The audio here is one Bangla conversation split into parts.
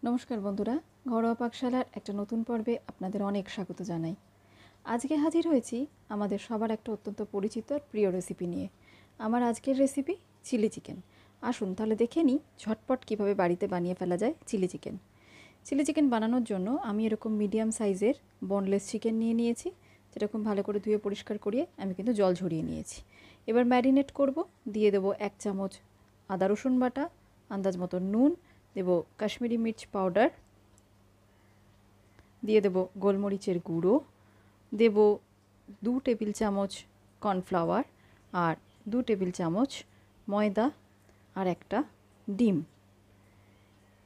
নমস্কার বন্ধুরা, ঘরোয়া পাকশালার একটা নতুন পর্বে আপনাদের অনেক স্বাগত জানাই। আজকে হাজির হয়েছি আমাদের সবার একটা অত্যন্ত পরিচিত আর প্রিয় রেসিপি নিয়ে। আমার আজকের রেসিপি চিলি চিকেন। আসুন তাহলে দেখে নিই ঝটপট কীভাবে বাড়িতে বানিয়ে ফেলা যায় চিলি চিকেন। চিলি চিকেন বানানোর জন্য আমি এরকম মিডিয়াম সাইজের বোনলেস চিকেন নিয়ে নিয়েছি, যেরকম ভালো করে ধুয়ে পরিষ্কার করিয়ে আমি কিন্তু জল ঝরিয়ে নিয়েছি। এবার ম্যারিনেট করব। দিয়ে দেবো 1 চামচ আদা রসুন বাটা, আন্দাজ মতো নুন, দেব কাশ্মীরি মির্চ পাউডার, দিয়ে দেব গোলমরিচের গুঁড়ো, দেব 2 টেবিল চামচ কর্নফ্লাওয়ার আর 2 টেবিল চামচ ময়দা আর একটা ডিম।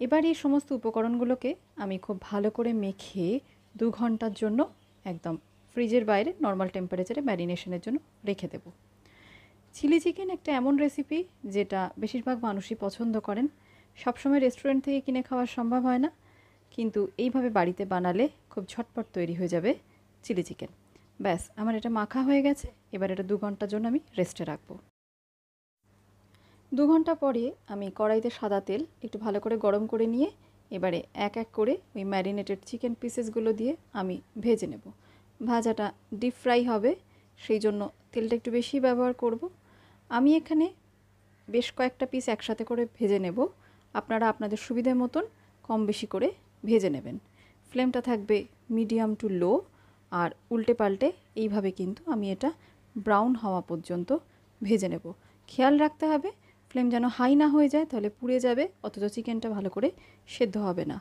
এবার এই সমস্ত উপকরণগুলোকে আমি খুব ভালো করে মেখে 2 ঘন্টার জন্য একদম ফ্রিজের বাইরে নর্মাল টেম্পারেচারে ম্যারিনেশনের জন্য রেখে দেব। চিলি চিকেন একটা এমন রেসিপি যেটা বেশিরভাগ মানুষই পছন্দ করেন। সবসময় রেস্টুরেন্ট থেকে কিনে খাওয়া সম্ভব হয় না, কিন্তু এইভাবে বাড়িতে বানালে খুব ঝটপট তৈরি হয়ে যাবে চিলি চিকেন। ব্যাস, আমার এটা মাখা হয়ে গেছে। এবার এটা 2 ঘন্টার জন্য আমি রেস্টে রাখবো। 2 ঘন্টা পরে আমি কড়াইতে সাদা তেল একটু ভালো করে গরম করে নিয়ে এবারে এক এক করে ওই ম্যারিনেটেড চিকেন পিসেসগুলো দিয়ে আমি ভেজে নেব। ভাজাটা ডিপ ফ্রাই হবে, সেই জন্য তেলটা একটু বেশি ব্যবহার করব। আমি এখানে বেশ কয়েকটা পিস একসাথে করে ভেজে নেব। আপনারা আপনাদের সুবিধে মতন কম বেশি করে ভেজে নেবেন। ফ্লেমটা থাকবে মিডিয়াম টু লো, আর উল্টে পাল্টে এইভাবে কিন্তু আমি এটা ব্রাউন হওয়া পর্যন্ত ভেজে নেব। খেয়াল রাখতে হবে ফ্লেম যেন হাই না হয়ে যায়, তাহলে পুড়ে যাবে, অথচ চিকেনটা ভালো করে সেদ্ধ হবে না।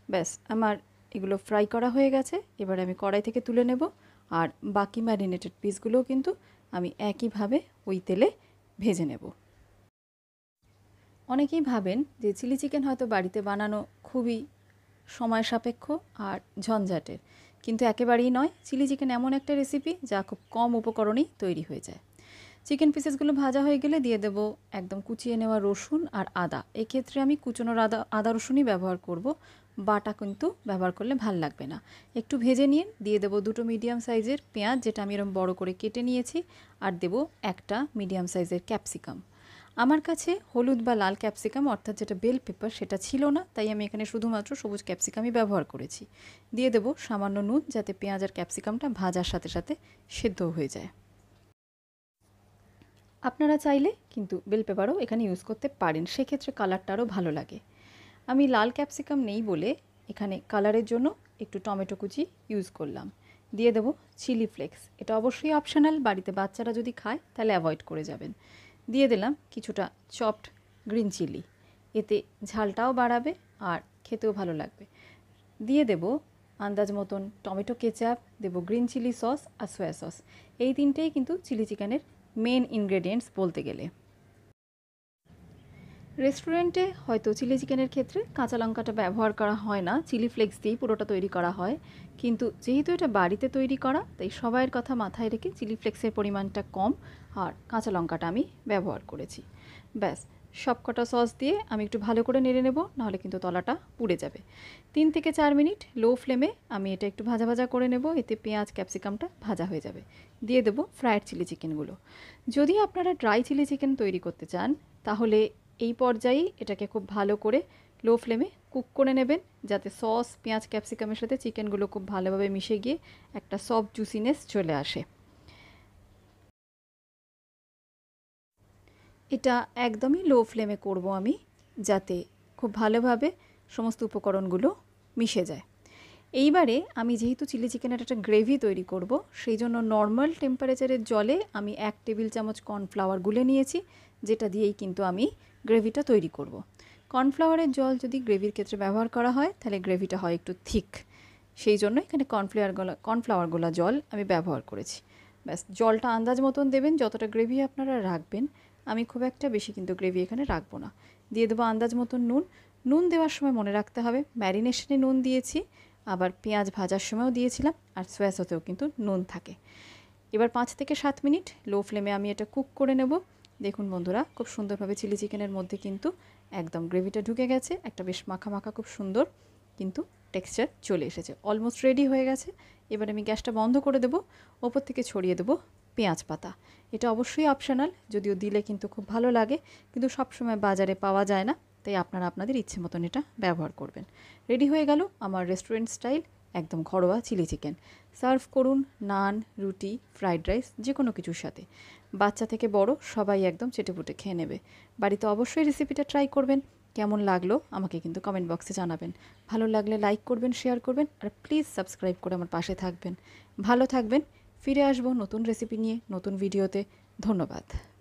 ব্যাস, আমার এগুলো ফ্রাই করা হয়ে গেছে। এবার আমি কড়াই থেকে তুলে নেব, আর বাকি ম্যারিনেটেড পিসগুলোও কিন্তু আমি একইভাবে ওই তেলে ভেজে নেব। অনেকেই ভাবেন যে চিলি চিকেন হয়তো বাড়িতে বানানো খুবই সময় সাপেক্ষ আর ঝঞ্ঝাটের, কিন্তু একেবারেই নয়। চিলি চিকেন এমন একটা রেসিপি যা খুব কম উপকরণেই তৈরি হয়ে যায়। চিকেন পিসেসগুলো ভাজা হয়ে গেলে দিয়ে দেব একদম কুচিয়ে নেওয়া রসুন আর আদা। এক্ষেত্রে আমি কুচোনোর আদা রসুনই ব্যবহার করব, বাটা কিন্তু ব্যবহার করলে ভাল লাগবে না। একটু ভেজে নিয়ে দিয়ে দেবো 2টো মিডিয়াম সাইজের পেঁয়াজ, যেটা আমি এরকম বড় করে কেটে নিয়েছি, আর দেব একটা মিডিয়াম সাইজের ক্যাপসিকাম। আমার কাছে হলুদ বা লাল ক্যাপসিকাম অর্থাৎ যেটা বেল পেপার সেটা ছিল না, তাই আমি এখানে শুধুমাত্র সবুজ ক্যাপসিকামই ব্যবহার করেছি। দিয়ে দেব সামান্য নুন, যাতে পেঁয়াজ আর ক্যাপসিকামটা ভাজার সাথে সাথে সেদ্ধ হয়ে যায়। আপনারা চাইলে কিন্তু বেল পেপারও এখানে ইউজ করতে পারেন, সেক্ষেত্রে কালারটা আরও ভালো লাগে। আমি লাল ক্যাপসিকাম নেই বলে এখানে কালারের জন্য একটু টমেটো কুচি ইউজ করলাম। দিয়ে দেবো চিলি ফ্লেক্স, এটা অবশ্যই অপশনাল, বাড়িতে বাচ্চারা যদি খায় তাহলে অ্যাভয়েড করে যাবেন। দিয়ে দিলাম কিছুটা চপড গ্রিন চিলি, এতে ঝালটাও বাড়াবে আর খেতেও ভালো লাগবে। দিয়ে দেব আন্দাজ মতন টমেটো কেচাপ, দেব গ্রিন চিলি সস আর সয়া সস। এই তিনটেই কিন্তু চিলি চিকেনের মেন ইনগ্রেডিয়েন্টস বলতে গেলে। রেস্টুরেন্টে হয়তো চিলি চিকেনের ক্ষেত্রে কাঁচা লঙ্কাটা ব্যবহার করা হয় না, চিলি ফ্লেক্স দিয়েই পুরোটা তৈরি করা হয়। কিন্তু যেহেতু এটা বাড়িতে তৈরি করা, তাই সবাইয়ের কথা মাথায় রেখে চিলি ফ্লেক্সের পরিমাণটা কম আর কাঁচা লঙ্কাটা আমি ব্যবহার করেছি। ব্যাস, সব কটা সস দিয়ে আমি একটু ভালো করে নেড়ে নেব, নাহলে কিন্তু তলাটা পুড়ে যাবে। 3 থেকে 4 মিনিট লো ফ্লেমে আমি এটা একটু ভাজা ভাজা করে নেব, এতে পেঁয়াজ ক্যাপসিকামটা ভাজা হয়ে যাবে। দিয়ে দেবো ফ্রায়েড চিলি চিকেনগুলো। যদি আপনারা ড্রাই চিলি চিকেন তৈরি করতে চান, তাহলে এই পর্যায়েই এটাকে খুব ভালো করে লো ফ্লেমে কুক করে নেবেন, যাতে সস পেঁয়াজ ক্যাপসিকামের সাথে চিকেনগুলো খুব ভালোভাবে মিশে গিয়ে একটা সফট জুসিনেস চলে আসে। এটা একদমই লো ফ্লেমে করব আমি, যাতে খুব ভালোভাবে সমস্ত উপকরণগুলো মিশে যায়। এইবারে আমি যেহেতু চিলি চিকেনের একটা গ্রেভি তৈরি করব, সেই জন্য নর্মাল টেম্পারেচারের জলে আমি 1 টেবিল চামচ কর্নফ্লাওয়ার গুলে নিয়েছি, যেটা দিয়েই কিন্তু আমি গ্রেভিটা তৈরি করব। কর্নফ্লাওয়ারের জল যদি গ্রেভির ক্ষেত্রে ব্যবহার করা হয়, তাহলে গ্রেভিটা হয় একটু থিক, সেই জন্য এখানে কর্নফ্লাওয়ার জল আমি ব্যবহার করেছি। ব্যাস, জলটা আন্দাজ মতন দেবেন, যতটা গ্রেভি আপনারা রাখবেন। আমি খুব একটা বেশি কিন্তু গ্রেভি এখানে রাখবো না। দিয়ে দেবো আন্দাজ মতন নুন। নুন দেওয়ার সময় মনে রাখতে হবে ম্যারিনেশনে নুন দিয়েছি, আবার পেঁয়াজ ভাজার সময়ও দিয়েছিলাম, আর সয়া সসেও কিন্তু নুন থাকে। এবার 5 থেকে 7 মিনিট লো ফ্লেমে আমি এটা কুক করে নেব। দেখুন বন্ধুরা, খুব সুন্দরভাবে চিলি চিকেনের মধ্যে কিন্তু একদম গ্রেভিটা ঢুকে গেছে, একটা বেশ মাখা মাখা খুব সুন্দর কিন্তু টেক্সচার চলে এসেছে, অলমোস্ট রেডি হয়ে গেছে। এবার আমি গ্যাসটা বন্ধ করে দেবো, ওপর থেকে ছড়িয়ে দেবো পেঁয়াজ পাতা। এটা অবশ্যই অপশনাল, যদিও দিলে কিন্তু খুব ভালো লাগে, কিন্তু সবসময় বাজারে পাওয়া যায় না, তাই আপনারা আপনাদের ইচ্ছে মতন এটা ব্যবহার করবেন। রেডি হয়ে গেল আমার রেস্টুরেন্ট স্টাইল একদম ঘরোয়া চিলি চিকেন। সার্ভ করুন নান, রুটি, ফ্রাইড রাইস যে কোনো কিছুর সাথে। বাচ্চা থেকে বড় সবাই একদম চেটেপুটে খেয়ে নেবে। বাড়িতে অবশ্যই রেসিপিটা ট্রাই করবেন। কেমন লাগলো আমাকে কিন্তু কমেন্ট বক্সে জানাবেন। ভালো লাগলে লাইক করবেন, শেয়ার করবেন, আর প্লিজ সাবস্ক্রাইব করে আমার পাশে থাকবেন। ভালো থাকবেন। ফিরে আসবো নতুন রেসিপি নিয়ে নতুন ভিডিওতে। ধন্যবাদ।